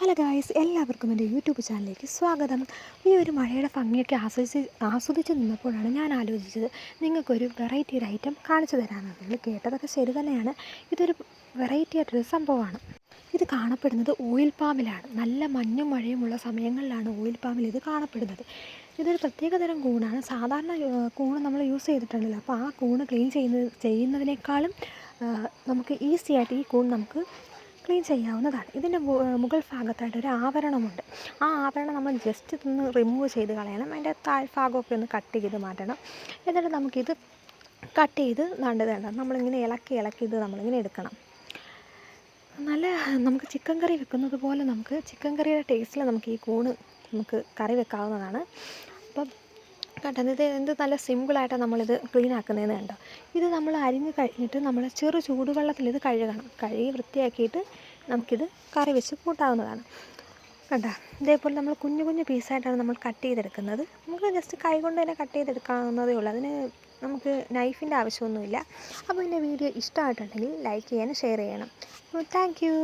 Hello guys, എല്ലാവർക്കും എൻ്റെ YouTube ചാനലിലേക്ക് സ്വാഗതം. ഈ ഒരു മഴയുടെ ഭംഗിയൊക്കെ ആസ്വദിച്ച് നിന്നപ്പോഴാണ് ഞാൻ ആലോചിച്ചത് നിങ്ങൾക്കൊരു വെറൈറ്റി ഒരു ഐറ്റം കാണിച്ചു തരാമെന്ന്. നിങ്ങൾ കേട്ടതൊക്കെ ശരി തന്നെയാണ്. ഇതൊരു വെറൈറ്റി ആയിട്ടൊരു സംഭവമാണ്. ഇത് കാണപ്പെടുന്നത് ഓയിൽ പാമിലാണ്. നല്ല മഞ്ഞും മഴയുമുള്ള സമയങ്ങളിലാണ് ഓയിൽ പാമിൽ ഇത് കാണപ്പെടുന്നത്. ഇതൊരു പ്രത്യേകതരം കൂണാണ്. സാധാരണ കൂണ് നമ്മൾ യൂസ് ചെയ്തിട്ടുണ്ടല്ലോ, അപ്പോൾ ആ കൂണ് ക്ലീൻ ചെയ്യുന്നതിനേക്കാളും നമുക്ക് ഈസി ആയിട്ട് ഈ കൂൺ നമുക്ക് ക്ലീൻ ചെയ്യാവുന്നതാണ്. ഇതിൻ്റെ മുകൾ ഭാഗത്തായിട്ട് ഒരു ആവരണമുണ്ട്. ആ ആവരണം നമ്മൾ ജസ്റ്റ് ഒന്ന് റിമൂവ് ചെയ്ത് കളയണം. അതിൻ്റെ താഴ്ഭാഗമൊക്കെ ഒന്ന് കട്ട് ചെയ്ത് മാറ്റണം. എന്നിട്ട് നമുക്കിത് കട്ട് ചെയ്ത് വേണ്ട നമ്മളിങ്ങനെ ഇളക്കി ഇത് നമ്മളിങ്ങനെ എടുക്കണം. നല്ല നമുക്ക് ചിക്കൻ കറി വെക്കുന്നത് പോലെ നമുക്ക് ചിക്കൻ കറിയുടെ ടേസ്റ്റിൽ നമുക്ക് ഈ കൂണ് നമുക്ക് കറി വെക്കാവുന്നതാണ്. അപ്പം കേട്ടോ, ഇത് എന്ത് നല്ല സിമ്പിളായിട്ടാണ് നമ്മളിത് ക്ലീൻ ആക്കുന്നതെന്ന് കണ്ടോ. ഇത് നമ്മൾ അരിഞ്ഞ് കഴിഞ്ഞിട്ട് നമ്മൾ ചെറു ചൂടുവെള്ളത്തിൽ ഇത് കഴുകി വൃത്തിയാക്കിയിട്ട് നമുക്കിത് കറി വെച്ച് കൂട്ടാവുന്നതാണ്. കണ്ടോ, ഇതേപോലെ നമ്മൾ കുഞ്ഞു കുഞ്ഞു പീസായിട്ടാണ് നമ്മൾ കട്ട് ചെയ്തെടുക്കുന്നത്. നമുക്ക് ജസ്റ്റ് കൈ കൊണ്ട് തന്നെ കട്ട് ചെയ്തെടുക്കാവുന്നതേ ഉള്ളൂ. അതിന് നമുക്ക് നൈഫിൻ്റെ ആവശ്യമൊന്നുമില്ല. അപ്പോൾ എൻ്റെ വീഡിയോ ഇഷ്ടമായിട്ടുണ്ടെങ്കിൽ ലൈക്ക് ചെയ്യാനും ഷെയർ ചെയ്യണം. അപ്പോൾ താങ്ക് യു.